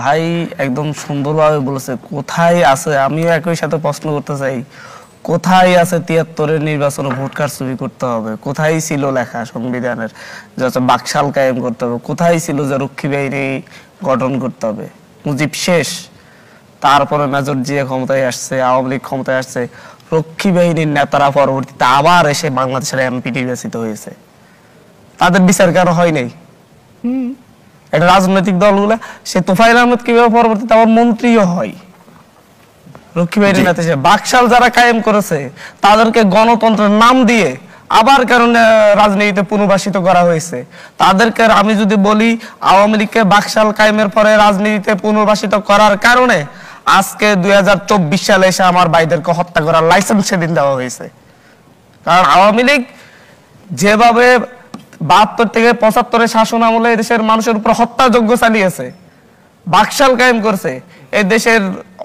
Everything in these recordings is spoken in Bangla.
ভাই একদম সুন্দরভাবে বলেছে। কোথায় আছে, আমিও একই সাথে প্রশ্ন করতে চাই, কোথায় আছে ৭৩-এর নির্বাচনে ভোট কারচুপি করতে হবে? কোথায় ছিল লেখা সংবিধানের যে হচ্ছে বাকশাল কায়েম করতে হবে? কোথায় ছিল যে রক্ষী বাহিনী গঠন করতে হবে? মুজিব শেষ, তারপরে মেজর জিয়া ক্ষমতায় আসছে, আওয়ামী লীগ ক্ষমতায় আসছে, রক্ষী বাহিনীর নেতারা পরবর্তীতে আবার এসে বাংলাদেশের এমপি নির্বাচিত হয়েছে। তাদের বিচার কেন হয় নাই? একটা রাজনৈতিক দলগুলা, সে তোফায়েল আহমেদ কিভাবে পরবর্তীতে আবার মন্ত্রীও হয়, রক্ষী বাহিনীর নেতা হিসেবে। বাকশাল যারা কায়েম করেছে তাদেরকে গণতন্ত্রের নাম দিয়ে আবার কারণে রাজনীতিতে পুনর্বাসিত করা হয়েছে। তাদেরকে আমি যদি বলি, আওয়ামী লীগকে বাকশাল কায়েমের পরে রাজনীতিতে পুনর্বাসিত করার কারণে আজকে 2024 সালে এসে আমার ভাইদেরকে হত্যা করার লাইসেন্স সেদিন দেওয়া হয়েছে। কারণ আওয়ামী লীগ যেভাবে ৭২ থেকে ৭৫-এর শাসন আমলে দেশের মানুষের উপর হত্যাযজ্ঞ চালিয়েছে, বাকশাল কায়েম করছে, এই দেশের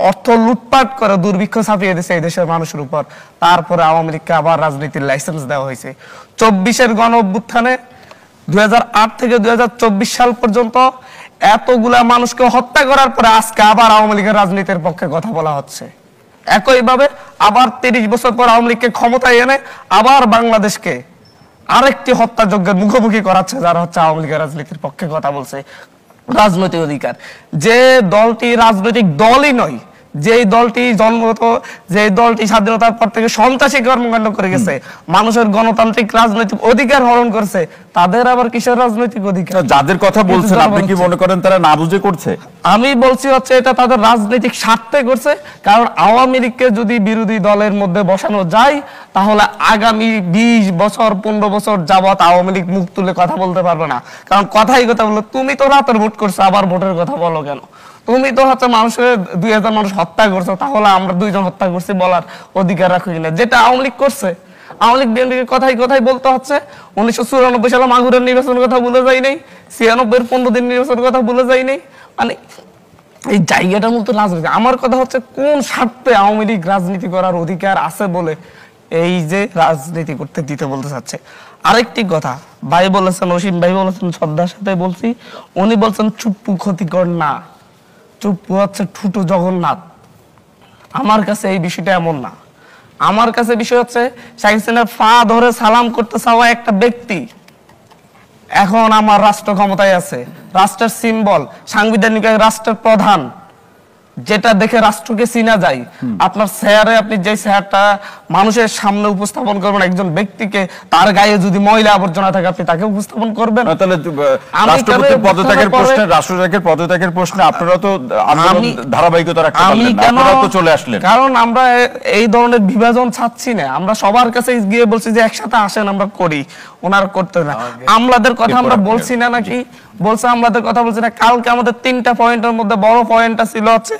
অর্থ লুটপাট করে দুর্ভিক্ষ ছাপিয়ে দিয়েছে এই দেশের মানুষের উপর, তারপরে আওয়ামী লীগকে আবার রাজনীতির লাইসেন্স দেওয়া হয়েছে। ২৪-এর গণ অভ্যুত্থানে ২০০৮ থেকে ২০২৪ সাল পর্যন্ত এতগুলা মানুষকে হত্যা করার পরে আজকে আবার আওয়ামী লীগের রাজনীতির পক্ষে কথা বলা হচ্ছে। একইভাবে আবার ৩০ বছর পর আওয়ামী লীগকে ক্ষমতায় এনে আবার বাংলাদেশকে আরেকটি হত্যাযজ্ঞের মুখোমুখি করাচ্ছে যারা হচ্ছে আওয়ামী লীগের রাজনীতির পক্ষে কথা বলছে। রাজনৈতিক অধিকার, যে দলটি রাজনৈতিক দলই নয়, যে দলটি জন্মগত, যে দলটি স্বাধীনতার পর থেকে সন্ত্রাসী কর্মকাণ্ড করে গেছে, মানুষের গণতান্ত্রিক রাজনৈতিক অধিকার হরণ করছে, তাদের আবার কিসের রাজনৈতিক অধিকার? যাদের কথা বলছেন আপনি কি মনে করেন তারা না বুঝে করছে? আমি বলছি হচ্ছে এটা তাদের রাজনৈতিক স্বার্থে করছে। কারণ আওয়ামী লীগকে যদি বিরোধী দলের মধ্যে বসানো যায় তাহলে আগামী ২০ বছর ১৫ বছর যাবত আওয়ামী লীগ মুখ তুলে কথা বলতে পারবে না। কারণ কথাই কথা বললো, তুমি তো রাতের ভোট করছো, আবার ভোটের কথা বলো কেন? তুমি তো হচ্ছে মানুষের ২০০০ মানুষ হত্যা করছো, তাহলে আমরা ২ জন হত্যা করছি বলার অধিকার রাখি না, যেটা আওয়ামী লীগ করছে। আওয়ামী লীগ বিএনপিকে কথাই কথাই বলতে হচ্ছে। ১৯৯৪ সালে মাগুরের নির্বাচনের কথা ভুলে যাই নাই, ৯৬-এর ১৫ দিন নির্বাচনের কথা ভুলে যাই নাই। মানে এই জায়গাটার মতো রাজনীতি। আমার কথা হচ্ছে, কোন স্বার্থে আওয়ামী লীগ রাজনীতি করার অধিকার আছে বলে এই যে রাজনীতি করতে দিতে বলতে চাচ্ছে। আরেকটি কথা ভাই বলেছেন, অসীম ভাই বলেছেন, শ্রদ্ধার সাথে বলছি, উনি বলছেন চুপ্পু ক্ষতিকর না, চুপ্পু হচ্ছে ঠুটু জগন্নাথ। আমার কাছে এই বিষয়টা এমন না। আমার কাছে বিষয় হচ্ছে, শেখ হাসিনার পা ধরে সালাম করতে চাওয়া একটা ব্যক্তি এখন আমার রাষ্ট্র ক্ষমতায় আছে, রাষ্ট্রের সিম্বল, সাংবিধানিক রাষ্ট্রের প্রধান, যেটা দেখে রাষ্ট্রকে চিনা যায়। আপনার চেয়ারে আপনি যে চেয়ারটা মানুষের সামনে উপস্থাপন করবেন একজন ব্যক্তিকে, তার গায়ে যদি ময়লা আবর্জনা থাকে আপনি তাকে উপস্থাপন করবেন? তাহলে রাষ্ট্রপতির পদত্যাগের প্রশ্নে, রাষ্ট্রপতির পদত্যাগের প্রশ্নে আপনারা তো ধারাবাহিকতা রাখতে পারলেন না, আপনারা তো চলে আসলেন। কারণ আমরা এই ধরনের বিভাজন চাচ্ছি না। আমরা সবার কাছে গিয়ে বলছি যে একসাথে আসেন, আমরা করি, ওনার করতে না। আমলাদের কথা আমরা বলছি না নাকি? বলছে আমলাদের কথা বলছি না। কালকে আমাদের ৩টা পয়েন্টের মধ্যে বড় পয়েন্টটা ছিল হচ্ছে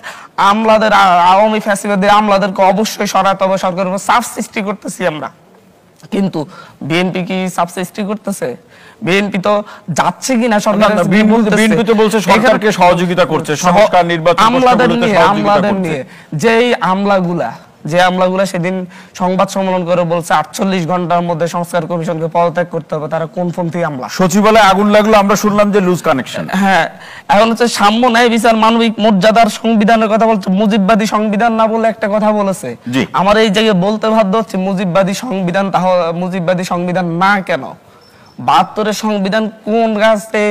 আমলাদের, আওয়ামী ফ্যাসিবাদী আমলাদেরকে অবশ্যই সরাতে হবে, সরকারের উপর চাপ সৃষ্টি করতেছি আমরা। কিন্তু বিএনপি কি চাপ সৃষ্টি করতেছে? বিএনপি তো যাচ্ছে কিনা সরকার, বিএনপি তো বলছে সরকারকে সহযোগিতা করছে, সংস্কার, নির্বাচন, আমলাদের নিয়ে যেই আমলাগুলা সেদিন সংবাদ সম্মেলন করে বলছে ৪৮ ঘন্টার মধ্যে সংস্কার কমিশনকে পদত্যাগ করতে হবে, তারা কোনপন্থী আমলা? সচিবালয়ে আগুন লাগলো, আমরা শুনলাম যে লুজ কানেকশন। হ্যাঁ, এখন হচ্ছে সাম্য, ন্যায়, বিচার, মানবিক মর্যাদার সংবিধানের কথা বলছে, মুজিববাদী সংবিধান না বলে একটা কথা বলেছে। আমার এই জায়গায় বলতে বাধ্য হচ্ছে, মুজিববাদী সংবিধান, তাহলে মুজিববাদী সংবিধান না কেন? ৭২-এর সংবিধান কোন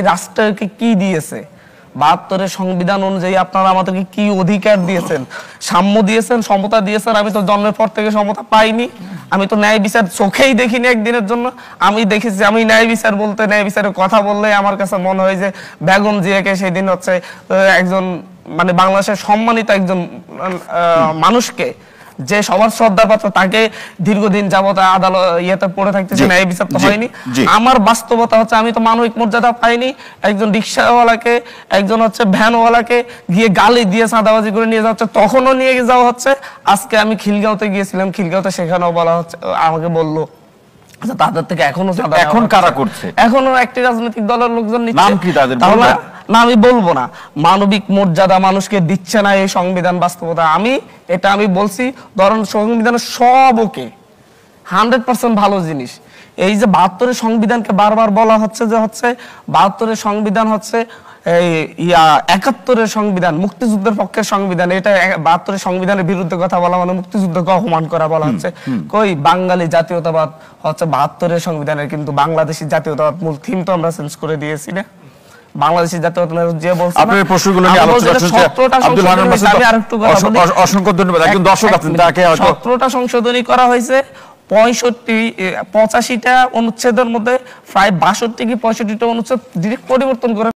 রাষ্ট্রকে কি দিয়েছে? ৭২-এর সংবিধান অনুযায়ী আপনারা আমাদেরকে কি অধিকার দিয়েছেন? সাম্য দিয়েছেন, সমতা দিয়েছেন। আমি তো জন্মের পর থেকে সমতা পাইনি, আমি তো ন্যায় বিচার চোখেই দেখিনি একদিনের জন্য। আমি দেখেছি, আমি ন্যায় বিচার বলতে, ন্যায় বিচারের কথা বললে আমার কাছে মনে হয় যে বেগম জিয়াকে সেদিন হচ্ছে একজন, মানে বাংলাদেশের সম্মানিত একজন মানুষকে, যে সবার শ্রদ্ধার পাত্র, তাকে দীর্ঘদিন যাবত আদালত ইয়েতে পড়ে থাকতেছে, ন্যায় বিচার তো হয়নি। আমার বাস্তবতা হচ্ছে, আমি তো মানবিক মর্যাদা পাইনি। একজন রিক্সাওয়ালাকে, একজন হচ্ছে ভ্যানওয়ালাকে গিয়ে গালি দিয়ে চাঁদাবাজি করে নিয়ে যাচ্ছে, তখনও নিয়ে যাওয়া হচ্ছে। আজকে আমি খিলগাঁওতে গিয়েছিলাম, খিলগাঁওতে সেখানেও বলা হচ্ছে, আমাকে বললো তাদের থেকে এখনো চাঁদা, এখন কারা করছে? এখনো একটি রাজনৈতিক দলের লোকজন নিচ্ছে। নাম কি তাদের? না, আমি বলবো না। মানবিক মর্যাদা মানুষকে দিচ্ছে না এই সংবিধান, বাস্তবতা। আমি বলছি, ধরেন সংবিধানের সব ওকে, 100% ভালো জিনিস। এই যে ৭২-এর সংবিধানকে বারবার বলা হচ্ছে যে হচ্ছে ৭২-এর সংবিধান হচ্ছে এই ৭১-এর সংবিধান মুক্তিযুদ্ধের পক্ষের সংবিধান, এটা ৭২-এর সংবিধানের বিরুদ্ধে কথা বলা মানে মুক্তিযুদ্ধকে অপমান করা বলা হচ্ছে। কই বাঙালি জাতীয়তাবাদ হচ্ছে ৭২-এর সংবিধানের, কিন্তু বাংলাদেশী জাতীয়তাবাদ মূল থিম তো আমরা চেঞ্জ করে দিয়েছি না। বাংলাদেশী জাতীয়তাবাদ যে বলছে আপনার প্রশ্নগুলো নিয়ে আলোচনা শুনতে আব্দুল হান্নান মাসুদ, অসংখ্য ধন্যবাদ। একজন দর্শক আছেন, তাকে ১৭টা সংশোধনী করা হয়েছে, 85টা অনুচ্ছেদের মধ্যে প্রায় ৬২ কি ৬৫টা অনুচ্ছেদ ডিরেক্ট পরিবর্তন করে